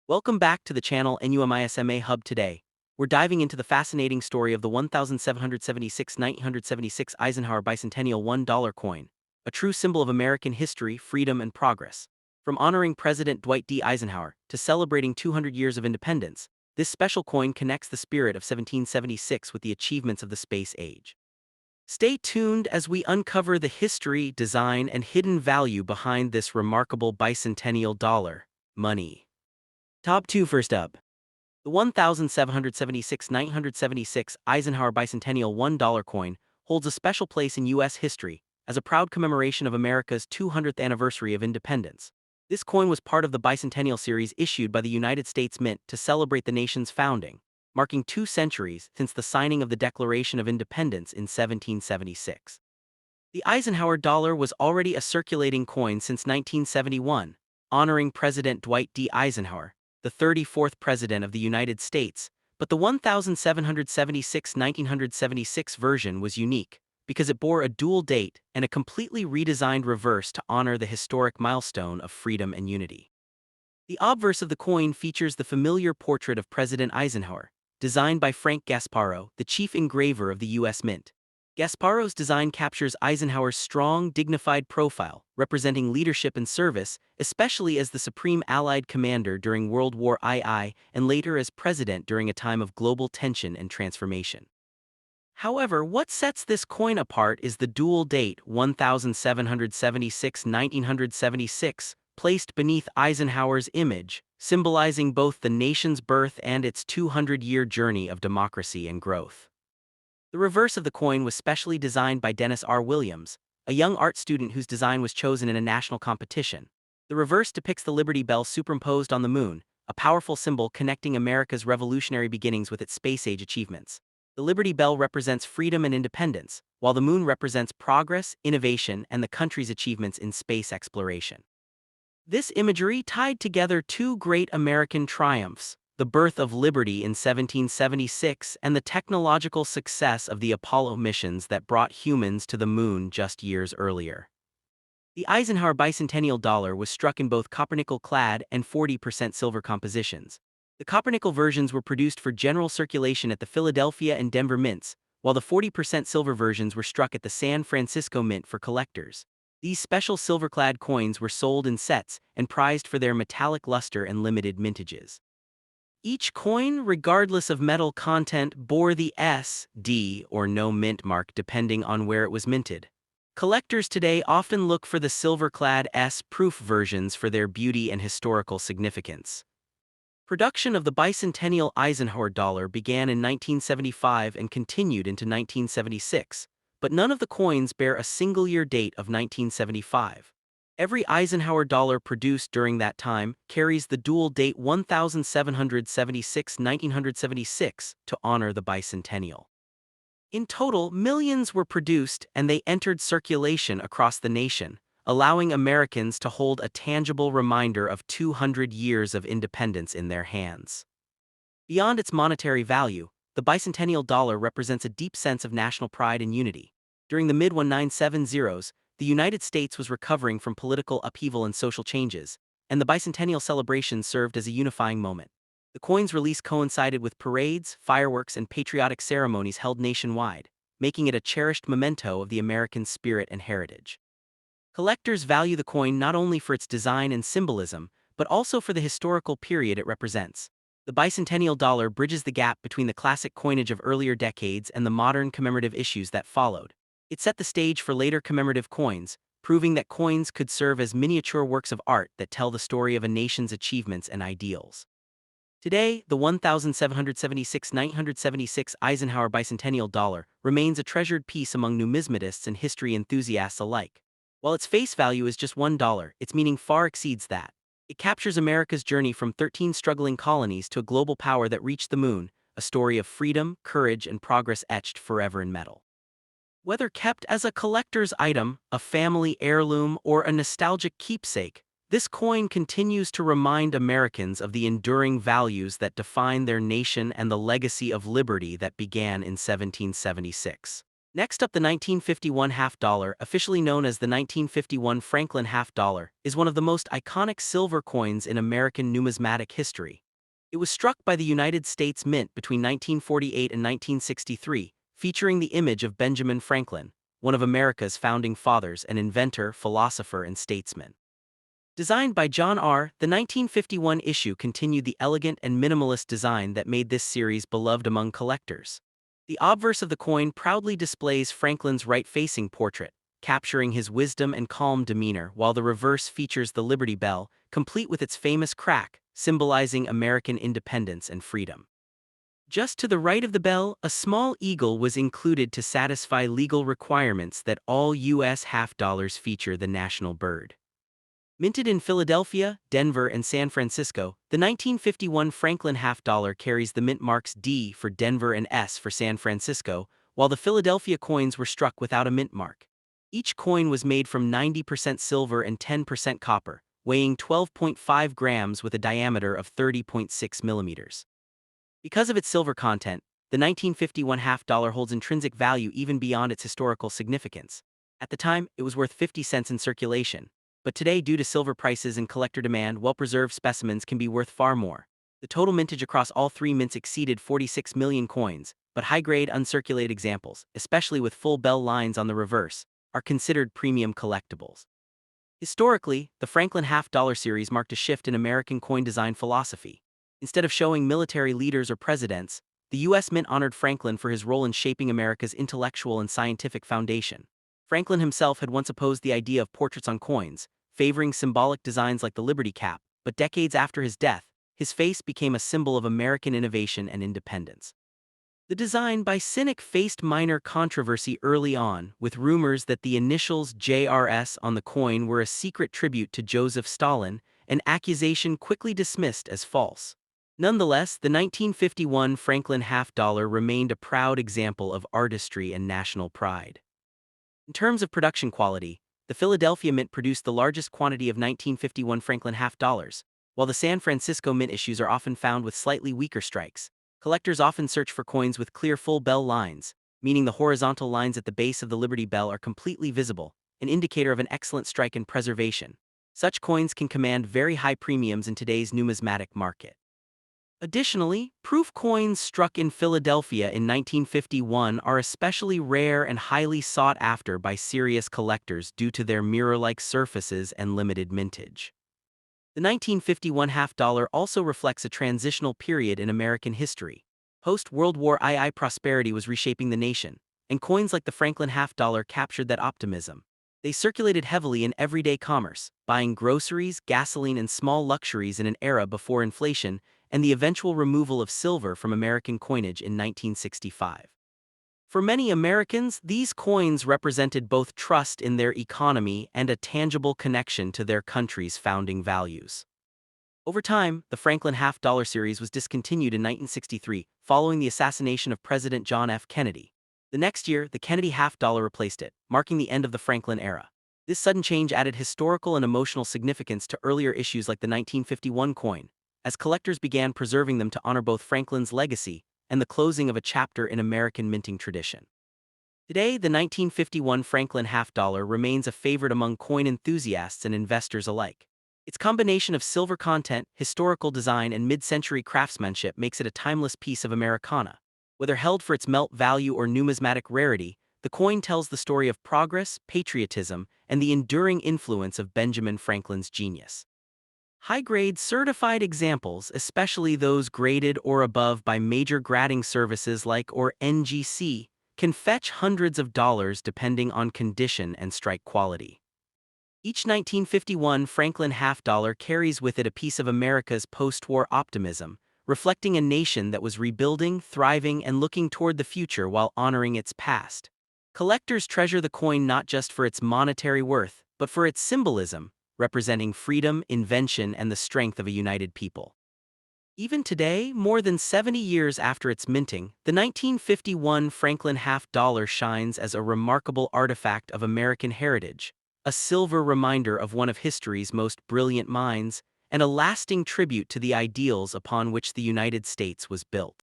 Welcome back to the channel NUMISMA Hub today. We're diving into the fascinating story of the 1776-1976 Eisenhower Bicentennial $1 coin, a true symbol of American history, freedom, and progress. From honoring President Dwight D. Eisenhower to celebrating 200 years of independence, this special coin connects the spirit of 1776 with the achievements of the space age. Stay tuned as we uncover the history, design, and hidden value behind this remarkable bicentennial dollar, money. Top 2 first up. The 1776-1976 Eisenhower Bicentennial $1 coin holds a special place in U.S. history as a proud commemoration of America's 200th anniversary of independence. This coin was part of the Bicentennial series issued by the United States Mint to celebrate the nation's founding, marking 2 centuries since the signing of the Declaration of Independence in 1776. The Eisenhower dollar was already a circulating coin since 1971, honoring President Dwight D. Eisenhower, the 34th President of the United States, but the 1776-1976 version was unique because it bore a dual date and a completely redesigned reverse to honor the historic milestone of freedom and unity. The obverse of the coin features the familiar portrait of President Eisenhower, designed by Frank Gasparo, the chief engraver of the U.S. Mint. Gasparo's design captures Eisenhower's strong, dignified profile, representing leadership and service, especially as the Supreme Allied Commander during World War II and later as president during a time of global tension and transformation. However, what sets this coin apart is the dual date 1776-1976, placed beneath Eisenhower's image, symbolizing both the nation's birth and its 200-year journey of democracy and growth. The reverse of the coin was specially designed by Dennis R. Williams, a young art student whose design was chosen in a national competition. The reverse depicts the Liberty Bell superimposed on the moon, a powerful symbol connecting America's revolutionary beginnings with its space-age achievements. The Liberty Bell represents freedom and independence, while the moon represents progress, innovation, and the country's achievements in space exploration. This imagery tied together 2 great American triumphs, the birth of liberty in 1776 and the technological success of the Apollo missions that brought humans to the moon just years earlier. The Eisenhower Bicentennial dollar was struck in both copper-nickel-clad and 40% silver compositions. The copper-nickel versions were produced for general circulation at the Philadelphia and Denver mints, while the 40% silver versions were struck at the San Francisco Mint for collectors. These special silver-clad coins were sold in sets and prized for their metallic luster and limited mintages. Each coin, regardless of metal content, bore the S, D, or no mint mark depending on where it was minted. Collectors today often look for the silver-clad S-proof versions for their beauty and historical significance. Production of the bicentennial Eisenhower dollar began in 1975 and continued into 1976, but none of the coins bear a single-year date of 1975. Every Eisenhower dollar produced during that time carries the dual date 1776-1976 to honor the bicentennial. In total, millions were produced and they entered circulation across the nation, allowing Americans to hold a tangible reminder of 200 years of independence in their hands. Beyond its monetary value, the bicentennial dollar represents a deep sense of national pride and unity. During the mid-1970s, the United States was recovering from political upheaval and social changes, and the bicentennial celebration served as a unifying moment. The coin's release coincided with parades, fireworks, and patriotic ceremonies held nationwide, making it a cherished memento of the American spirit and heritage. Collectors value the coin not only for its design and symbolism, but also for the historical period it represents. The bicentennial dollar bridges the gap between the classic coinage of earlier decades and the modern commemorative issues that followed. It set the stage for later commemorative coins, proving that coins could serve as miniature works of art that tell the story of a nation's achievements and ideals. Today, the 1776-1976 Eisenhower Bicentennial dollar remains a treasured piece among numismatists and history enthusiasts alike. While its face value is just $1, its meaning far exceeds that. It captures America's journey from 13 struggling colonies to a global power that reached the moon, a story of freedom, courage, and progress etched forever in metal. Whether kept as a collector's item, a family heirloom, or a nostalgic keepsake, this coin continues to remind Americans of the enduring values that define their nation and the legacy of liberty that began in 1776. Next up, the 1951 half dollar, officially known as the 1951 Franklin half dollar, is one of the most iconic silver coins in American numismatic history. It was struck by the United States Mint between 1948 and 1963, featuring the image of Benjamin Franklin, one of America's founding fathers, an inventor, philosopher, and statesman. Designed by John R., the 1951 issue continued the elegant and minimalist design that made this series beloved among collectors. The obverse of the coin proudly displays Franklin's right-facing portrait, capturing his wisdom and calm demeanor, while the reverse features the Liberty Bell, complete with its famous crack, symbolizing American independence and freedom. Just to the right of the bell, a small eagle was included to satisfy legal requirements that all U.S. half dollars feature the national bird. Minted in Philadelphia, Denver, and San Francisco, the 1951 Franklin half dollar carries the mint marks D for Denver and S for San Francisco, while the Philadelphia coins were struck without a mint mark. Each coin was made from 90% silver and 10% copper, weighing 12.5 grams with a diameter of 30.6 millimeters. Because of its silver content, the 1951 half dollar holds intrinsic value even beyond its historical significance. At the time, it was worth 50 cents in circulation. But today, due to silver prices and collector demand, well-preserved specimens can be worth far more. The total mintage across all three mints exceeded 46 million coins, but high-grade uncirculated examples, especially with full bell lines on the reverse, are considered premium collectibles. Historically, the Franklin half-dollar series marked a shift in American coin design philosophy. Instead of showing military leaders or presidents, the U.S. Mint honored Franklin for his role in shaping America's intellectual and scientific foundation. Franklin himself had once opposed the idea of portraits on coins, favoring symbolic designs like the Liberty Cap, but decades after his death, his face became a symbol of American innovation and independence. The design by cynic faced minor controversy early on, with rumors that the initials JRS on the coin were a secret tribute to Joseph Stalin, an accusation quickly dismissed as false. Nonetheless, the 1951 Franklin half dollar remained a proud example of artistry and national pride. In terms of production quality, the Philadelphia Mint produced the largest quantity of 1951 Franklin half dollars, while the San Francisco Mint issues are often found with slightly weaker strikes. Collectors often search for coins with clear full bell lines, meaning the horizontal lines at the base of the Liberty Bell are completely visible, an indicator of an excellent strike and preservation. Such coins can command very high premiums in today's numismatic market. Additionally, proof coins struck in Philadelphia in 1951 are especially rare and highly sought after by serious collectors due to their mirror-like surfaces and limited mintage. The 1951 half dollar also reflects a transitional period in American history. Post-World War II prosperity was reshaping the nation, and coins like the Franklin half dollar captured that optimism. They circulated heavily in everyday commerce, buying groceries, gasoline, and small luxuries in an era before inflation and the eventual removal of silver from American coinage in 1965. For many Americans, these coins represented both trust in their economy and a tangible connection to their country's founding values. Over time, the Franklin half dollar series was discontinued in 1963, following the assassination of President John F. Kennedy. The next year, the Kennedy half dollar replaced it, marking the end of the Franklin era. This sudden change added historical and emotional significance to earlier issues like the 1951 coin, as collectors began preserving them to honor both Franklin's legacy and the closing of a chapter in American minting tradition. Today, the 1951 Franklin half dollar remains a favorite among coin enthusiasts and investors alike. Its combination of silver content, historical design, and mid-century craftsmanship makes it a timeless piece of Americana. Whether held for its melt value or numismatic rarity, the coin tells the story of progress, patriotism, and the enduring influence of Benjamin Franklin's genius. High-grade certified examples, especially those graded or above by major grading services like or NGC, can fetch hundreds of dollars depending on condition and strike quality. Each 1951 Franklin half dollar carries with it a piece of America's post-war optimism, reflecting a nation that was rebuilding, thriving, and looking toward the future while honoring its past. Collectors treasure the coin not just for its monetary worth, but for its symbolism, representing freedom, invention, and the strength of a united people. Even today, more than 70 years after its minting, the 1951 Franklin half dollar shines as a remarkable artifact of American heritage, a silver reminder of one of history's most brilliant minds, and a lasting tribute to the ideals upon which the United States was built.